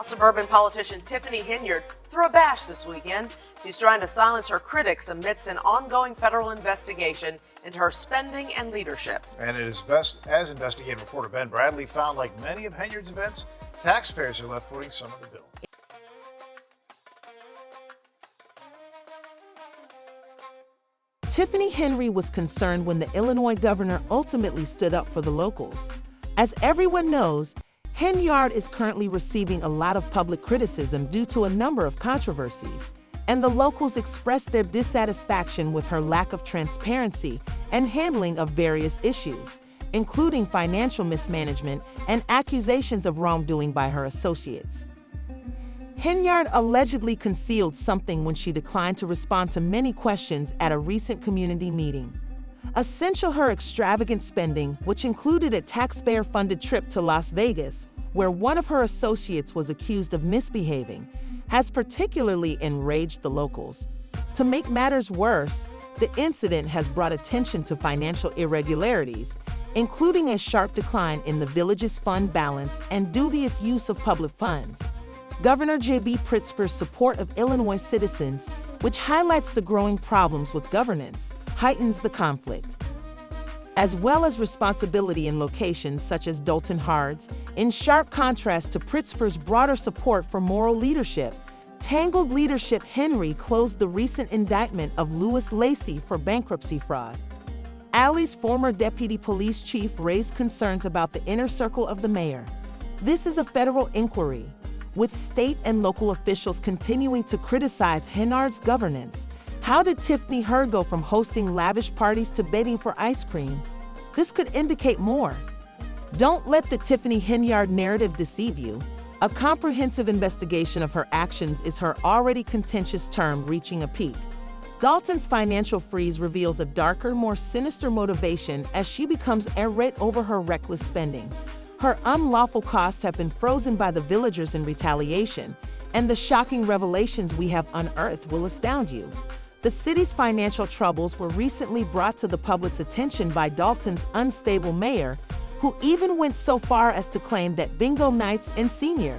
Suburban politician Tiffany Henyard threw a bash this weekend. She's trying to silence her critics amidst an ongoing federal investigation into her spending and leadership. And it is as investigative reporter Ben Bradley found, like many of Henyard's events, taxpayers are left footing some of the bill. Tiffany Henyard was concerned when the Illinois governor ultimately stood up for the locals. As everyone knows, Henyard is currently receiving a lot of public criticism due to a number of controversies, and the locals expressed their dissatisfaction with her lack of transparency and handling of various issues, including financial mismanagement and accusations of wrongdoing by her associates. Henyard allegedly concealed something when she declined to respond to many questions at a recent community meeting. Essential her extravagant spending, which included a taxpayer-funded trip to Las Vegas, where one of her associates was accused of misbehaving, has particularly enraged the locals. To make matters worse, the incident has brought attention to financial irregularities, including a sharp decline in the village's fund balance and dubious use of public funds. Governor J.B. Pritzker's support of Illinois citizens, which highlights the growing problems with governance, heightens the conflict, as well as responsibility in locations such as Dolton Hards, in sharp contrast to Pritzker's broader support for moral leadership. Tangled leadership. Henyard closed the recent indictment of Louis Lacey for bankruptcy fraud. Alley's former deputy police chief raised concerns about the inner circle of the mayor. This is a federal inquiry, with state and local officials continuing to criticize Henyard's governance. How did Tiffany Henyard go from hosting lavish parties to begging for ice cream? This could indicate more. Don't let the Tiffany Henyard narrative deceive you. A comprehensive investigation of her actions is her already contentious term reaching a peak. Dolton's financial freeze reveals a darker, more sinister motivation as she becomes irate over her reckless spending. Her unlawful costs have been frozen by the villagers in retaliation, and the shocking revelations we have unearthed will astound you. The city's financial troubles were recently brought to the public's attention by Dolton's unstable mayor, who even went so far as to claim that bingo nights and senior.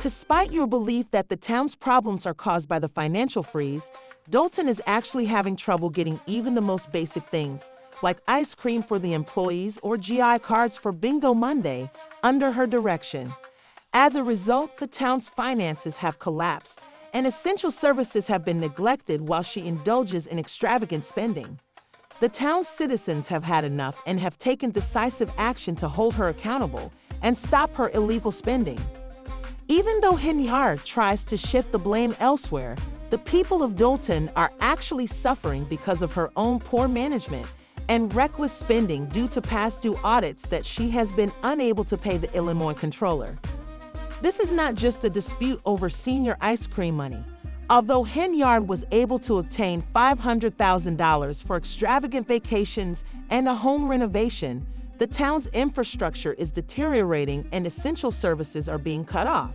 Despite your belief that the town's problems are caused by the financial freeze, Dolton is actually having trouble getting even the most basic things, like ice cream for the employees or GI cards for Bingo Monday, under her direction. As a result, the town's finances have collapsed, and essential services have been neglected while she indulges in extravagant spending. The town's citizens have had enough and have taken decisive action to hold her accountable and stop her illegal spending. Even though Henyard tries to shift the blame elsewhere, the people of Dolton are actually suffering because of her own poor management and reckless spending due to past due audits that she has been unable to pay the Illinois controller. This is not just a dispute over senior ice cream money. Although Henyard was able to obtain $500,000 for extravagant vacations and a home renovation, the town's infrastructure is deteriorating and essential services are being cut off,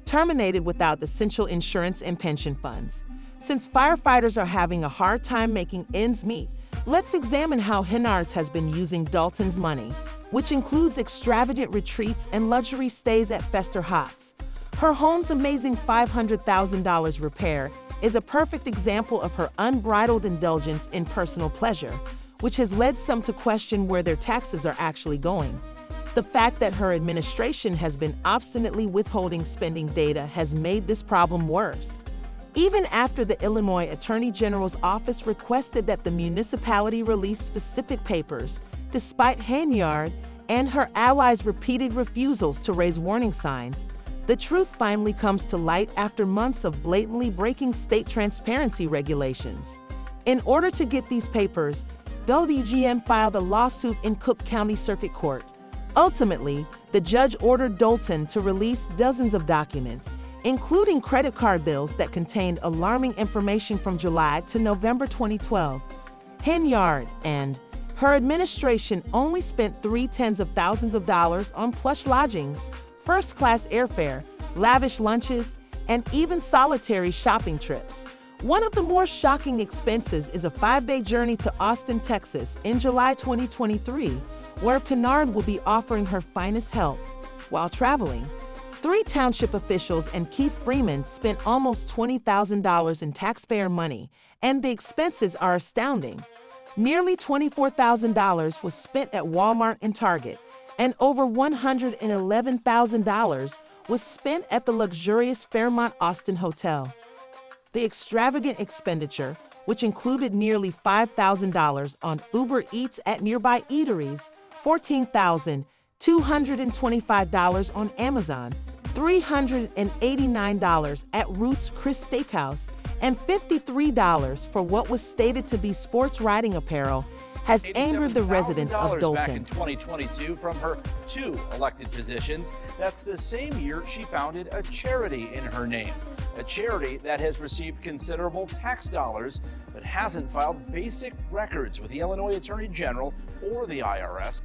terminated without essential insurance and pension funds. Since firefighters are having a hard time making ends meet, let's examine how Henyard has been using Dolton's money, which includes extravagant retreats and luxury stays at Fester Hots. Her home's amazing $500,000 repair is a perfect example of her unbridled indulgence in personal pleasure, which has led some to question where their taxes are actually going. The fact that her administration has been obstinately withholding spending data has made this problem worse. Even after the Illinois Attorney General's office requested that the municipality release specific papers, despite Henyard and her allies' repeated refusals to raise warning signs, the truth finally comes to light after months of blatantly breaking state transparency regulations. In order to get these papers, WGN filed a lawsuit in Cook County Circuit Court. Ultimately, the judge ordered Dolton to release dozens of documents, including credit card bills that contained alarming information from July to November 2012. Henyard and her administration only spent $0.3 on plush lodgings, first-class airfare, lavish lunches, and even solitary shopping trips. One of the more shocking expenses is a 5-day journey to Austin, Texas in July 2023, where Henyard will be offering her finest help. While traveling, Three township officials and Keith Freeman spent almost $20,000 in taxpayer money, and the expenses are astounding. Nearly $24,000 was spent at Walmart and Target, and over $111,000 was spent at the luxurious Fairmont Austin Hotel. The extravagant expenditure, which included nearly $5,000 on Uber Eats at nearby eateries, $14,225 on Amazon, $389 at Ruth's Chris Steakhouse, and $53 for what was stated to be sports riding apparel, has angered the residents of Dolton. Back in 2022 from her 2 elected positions. That's the same year she founded a charity in her name. A charity that has received considerable tax dollars but hasn't filed basic records with the Illinois Attorney General or the IRS.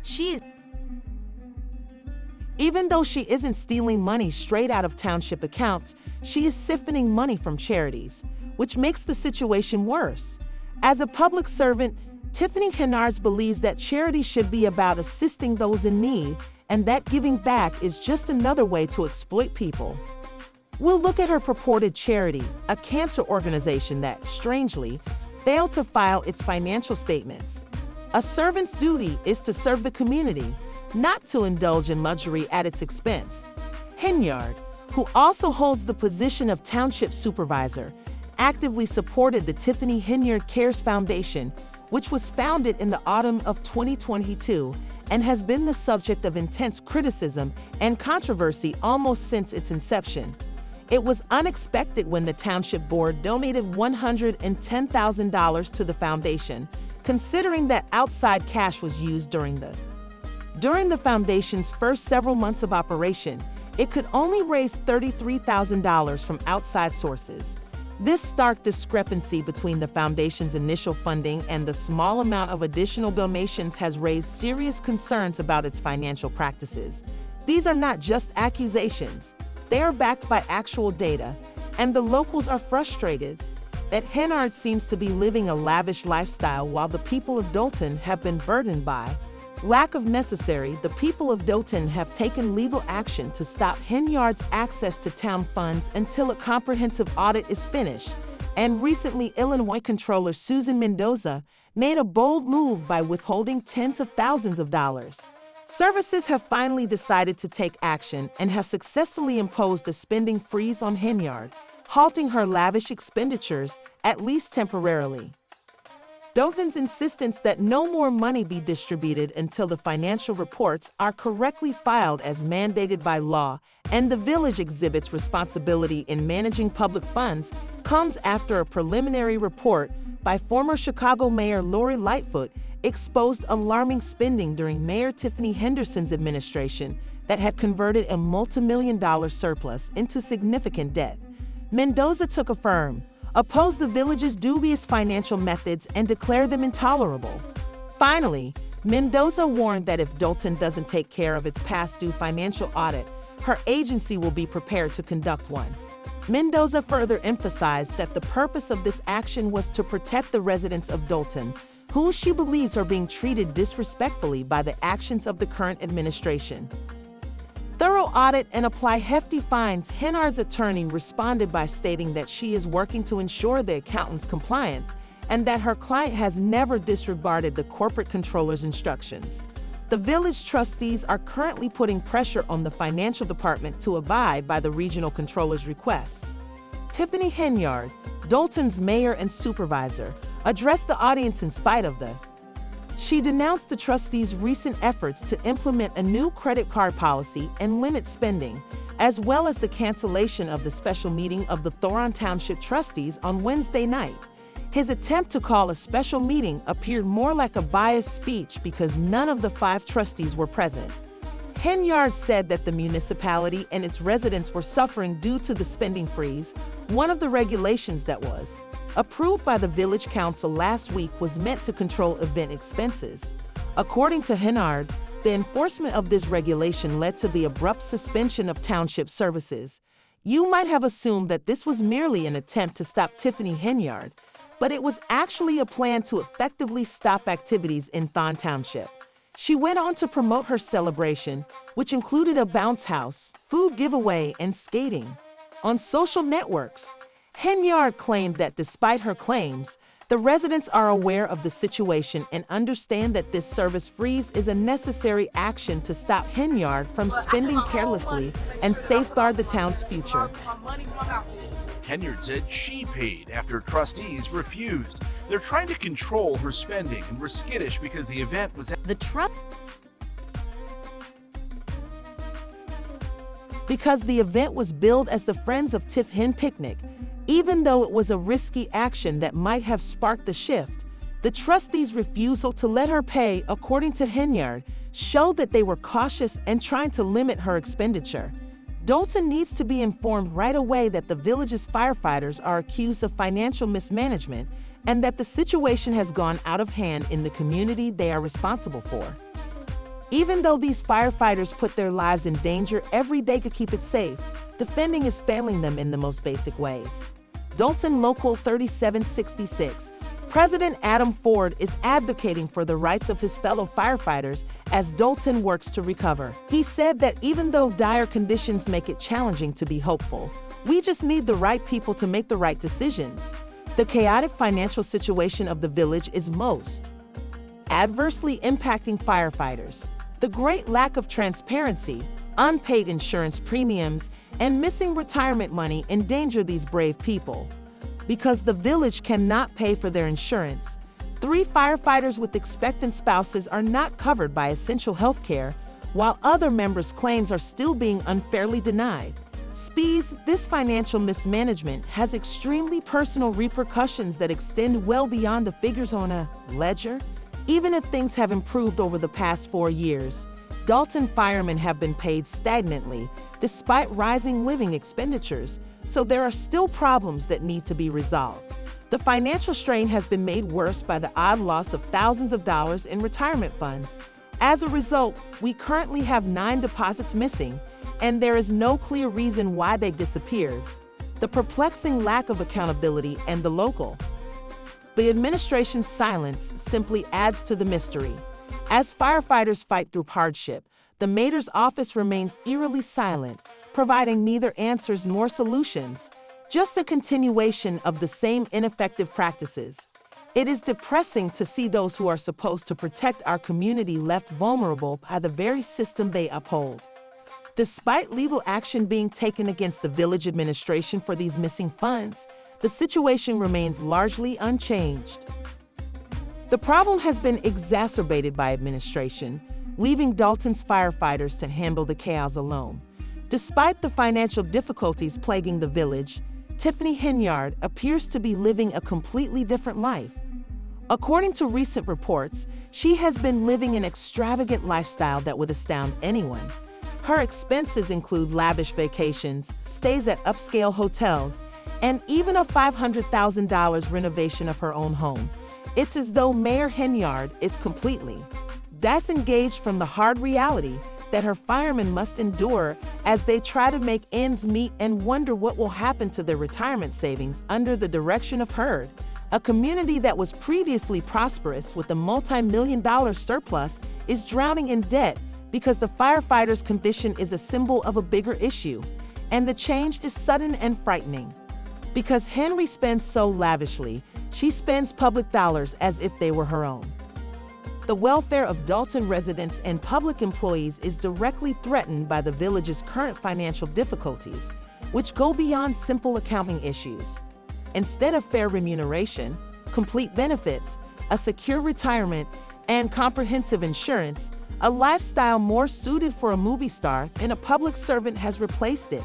Even though she isn't stealing money straight out of township accounts, she is siphoning money from charities, which makes the situation worse. As a public servant, Tiffany Henyard believes that charity should be about assisting those in need, and that giving back is just another way to exploit people. We'll look at her purported charity, a cancer organization that, strangely, failed to file its financial statements. A servant's duty is to serve the community, not to indulge in luxury at its expense. Henyard, who also holds the position of township supervisor, actively supported the Tiffany Henyard Cares Foundation, which was founded in the autumn of 2022 and has been the subject of intense criticism and controversy almost since its inception. It was unexpected when the township board donated $110,000 to the foundation, considering that outside cash was used during the foundation's first several months of operation. It could only raise $33,000 from outside sources. This stark discrepancy between the foundation's initial funding and the small amount of additional donations has raised serious concerns about its financial practices. These are not just accusations. They are backed by actual data, and the locals are frustrated that Henyard seems to be living a lavish lifestyle while the people of Dolton have been burdened by lack of necessary. The people of Dolton have taken legal action to stop Henyard's access to town funds until a comprehensive audit is finished. And recently, Illinois Controller Susan Mendoza made a bold move by withholding tens of thousands of dollars. Services have finally decided to take action and have successfully imposed a spending freeze on Henyard, halting her lavish expenditures, at least temporarily. Dolton's insistence that no more money be distributed until the financial reports are correctly filed as mandated by law and the village exhibits responsibility in managing public funds comes after a preliminary report by former Chicago Mayor Lori Lightfoot exposed alarming spending during Mayor Tiffany Henderson's administration that had converted a multi-million-dollar surplus into significant debt. Mendoza took a firm, opposed the village's dubious financial methods, and declared them intolerable. Finally, Mendoza warned that if Dolton doesn't take care of its past due financial audit, her agency will be prepared to conduct one. Mendoza further emphasized that the purpose of this action was to protect the residents of Dolton, who she believes are being treated disrespectfully by the actions of the current administration. Thorough audit and apply hefty fines. Henyard's attorney responded by stating that she is working to ensure the accountant's compliance and that her client has never disregarded the corporate controller's instructions. The village trustees are currently putting pressure on the financial department to abide by the regional controller's requests. Tiffany Henyard, Dolton's mayor and supervisor, addressed the audience in spite of She denounced the trustees' recent efforts to implement a new credit card policy and limit spending, as well as the cancellation of the special meeting of the Thoron Township trustees on Wednesday night. His attempt to call a special meeting appeared more like a biased speech because none of the 5 trustees were present. Henyard said that the municipality and its residents were suffering due to the spending freeze. One of the regulations that was approved by the village council last week was meant to control event expenses. According to Henyard, the enforcement of this regulation led to the abrupt suspension of township services. You might have assumed that this was merely an attempt to stop Tiffany Henyard, but it was actually a plan to effectively stop activities in Thon Township. She went on to promote her celebration, which included a bounce house, food giveaway, and skating. On social networks, Henyard claimed that despite her claims, the residents are aware of the situation and understand that this service freeze is a necessary action to stop Henyard from spending carelessly and safeguard the town's future. Henyard said she paid after trustees refused. They're trying to control her spending and were skittish because the event was at because the event was billed as the Friends of Tiff Hen picnic. Even though it was a risky action that might have sparked the shift, the trustees' refusal to let her pay, according to Henyard, showed that they were cautious and trying to limit her expenditure. Dolton needs to be informed right away that the village's firefighters are accused of financial mismanagement and that the situation has gone out of hand in the community they are responsible for. Even though these firefighters put their lives in danger every day to keep it safe, defending is failing them in the most basic ways. Dolton Local 3766. President Adam Ford is advocating for the rights of his fellow firefighters as Dolton works to recover. He said that even though dire conditions make it challenging to be hopeful, we just need the right people to make the right decisions. The chaotic financial situation of the village is most adversely impacting firefighters. The great lack of transparency, unpaid insurance premiums, and missing retirement money endanger these brave people. Because the village cannot pay for their insurance, 3 firefighters with expectant spouses are not covered by essential health care, while other members' claims are still being unfairly denied. SPEES, this financial mismanagement has extremely personal repercussions that extend well beyond the figures on a ledger. Even if things have improved over the past 4 years, Dolton firemen have been paid stagnantly despite rising living expenditures, so there are still problems that need to be resolved. The financial strain has been made worse by the odd loss of thousands of dollars in retirement funds. As a result, we currently have 9 deposits missing, and there is no clear reason why they disappeared. The perplexing lack of accountability and the administration's silence simply adds to the mystery. As firefighters fight through hardship, the mayor's office remains eerily silent, providing neither answers nor solutions, just a continuation of the same ineffective practices. It is depressing to see those who are supposed to protect our community left vulnerable by the very system they uphold. Despite legal action being taken against the village administration for these missing funds, the situation remains largely unchanged. The problem has been exacerbated by administration, leaving Dolton's firefighters to handle the chaos alone. Despite the financial difficulties plaguing the village, Tiffany Henyard appears to be living a completely different life. According to recent reports, she has been living an extravagant lifestyle that would astound anyone. Her expenses include lavish vacations, stays at upscale hotels, and even a $500,000 renovation of her own home. It's as though Mayor Henyard is completely disengaged from the hard reality that her firemen must endure as they try to make ends meet and wonder what will happen to their retirement savings under the direction of HERD. A community that was previously prosperous with a multi-million-dollar surplus is drowning in debt because the firefighters' condition is a symbol of a bigger issue, and the change is sudden and frightening. Because Henry spends so lavishly, she spends public dollars as if they were her own. The welfare of Dolton residents and public employees is directly threatened by the village's current financial difficulties, which go beyond simple accounting issues. Instead of fair remuneration, complete benefits, a secure retirement, and comprehensive insurance, a lifestyle more suited for a movie star than a public servant has replaced it.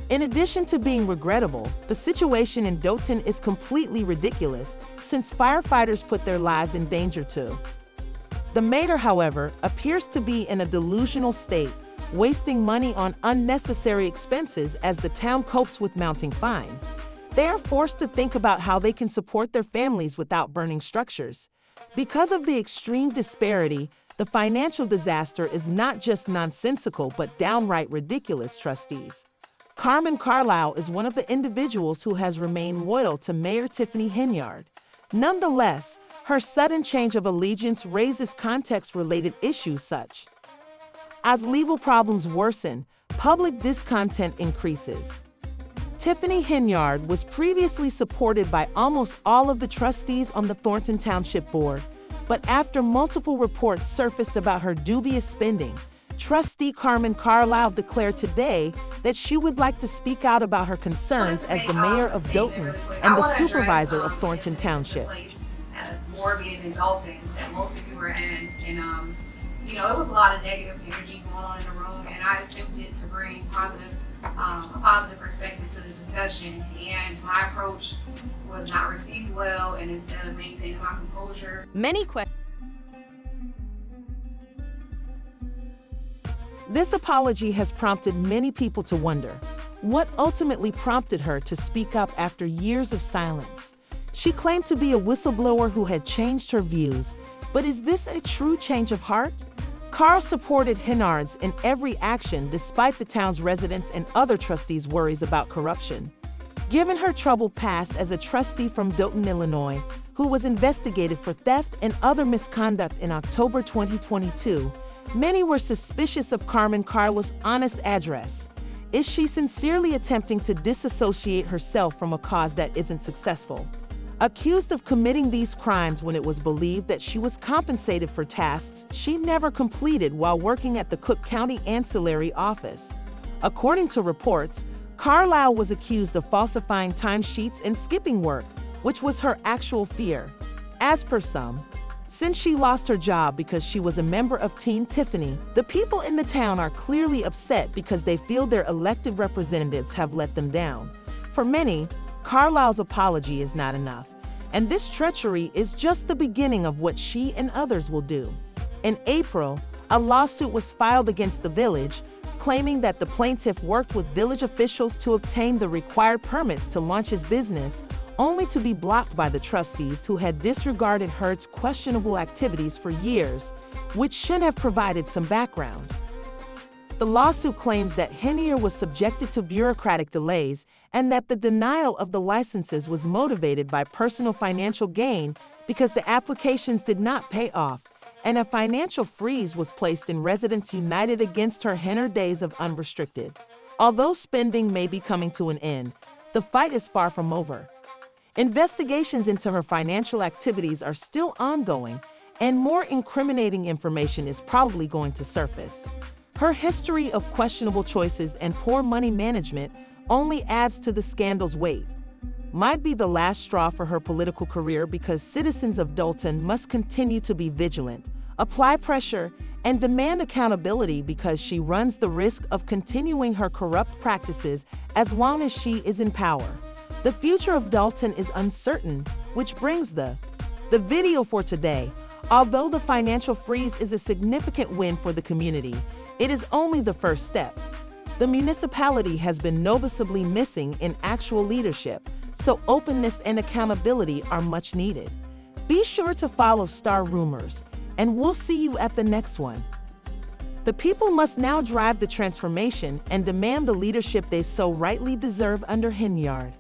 In addition to being regrettable, the situation in Dolton is completely ridiculous since firefighters put their lives in danger too. The mayor, however, appears to be in a delusional state, wasting money on unnecessary expenses as the town copes with mounting fines. They are forced to think about how they can support their families without burning structures. Because of the extreme disparity, the financial disaster is not just nonsensical but downright ridiculous, trustees. Carmen Carlisle is one of the individuals who has remained loyal to Mayor Tiffany Henyard. Nonetheless, Her sudden change of allegiance raises context-related issues such as legal problems worsen, public discontent increases. Tiffany Henyard was previously supported by almost all of the trustees on the Thornton Township Board, but after multiple reports surfaced about her dubious spending, trustee Carmen Carlisle declared today that she would like to speak out about her concerns as the mayor of Dolton and the supervisor of Thornton Township. Board meeting in Dolton that most of you were in, and it was a lot of negative energy going on in the room, and I attempted to bring a positive perspective to the discussion, and my approach was not received well, and instead of maintaining my composure. This apology has prompted many people to wonder what ultimately prompted her to speak up after years of silence. She claimed to be a whistleblower who had changed her views, but is this a true change of heart? Carl supported Henyard's in every action despite the town's residents and other trustees' worries about corruption. Given her troubled past as a trustee from Dolton, Illinois, who was investigated for theft and other misconduct in October 2022, many were suspicious of Carmen Carlisle's honest address. Is she sincerely attempting to disassociate herself from a cause that isn't successful? Accused of committing these crimes when it was believed that she was compensated for tasks she never completed while working at the Cook County Ancillary Office. According to reports, Carlisle was accused of falsifying timesheets and skipping work, which was her actual fear. As per some, since she lost her job because she was a member of Team Tiffany, the people in the town are clearly upset because they feel their elected representatives have let them down. For many, Carlisle's apology is not enough, and this treachery is just the beginning of what she and others will do. In April, a lawsuit was filed against the village, claiming that the plaintiff worked with village officials to obtain the required permits to launch his business, only to be blocked by the trustees who had disregarded Heard's questionable activities for years, which should have provided some background. The lawsuit claims that Henyard was subjected to bureaucratic delays and that the denial of the licenses was motivated by personal financial gain because the applications did not pay off, and a financial freeze was placed in residents united against her Henyard days of unrestricted. Although spending may be coming to an end, the fight is far from over. Investigations into her financial activities are still ongoing, and more incriminating information is probably going to surface. Her history of questionable choices and poor money management only adds to the scandal's weight. Might be the last straw for her political career because citizens of Dolton must continue to be vigilant, apply pressure, and demand accountability because she runs the risk of continuing her corrupt practices as long as she is in power. The future of Dolton is uncertain, which brings the video for today. Although the financial freeze is a significant win for the community, it is only the first step. The municipality has been noticeably missing in actual leadership, so openness and accountability are much needed. Be sure to follow Star Rumors, and we'll see you at the next one. The people must now drive the transformation and demand the leadership they so rightly deserve under Henyard.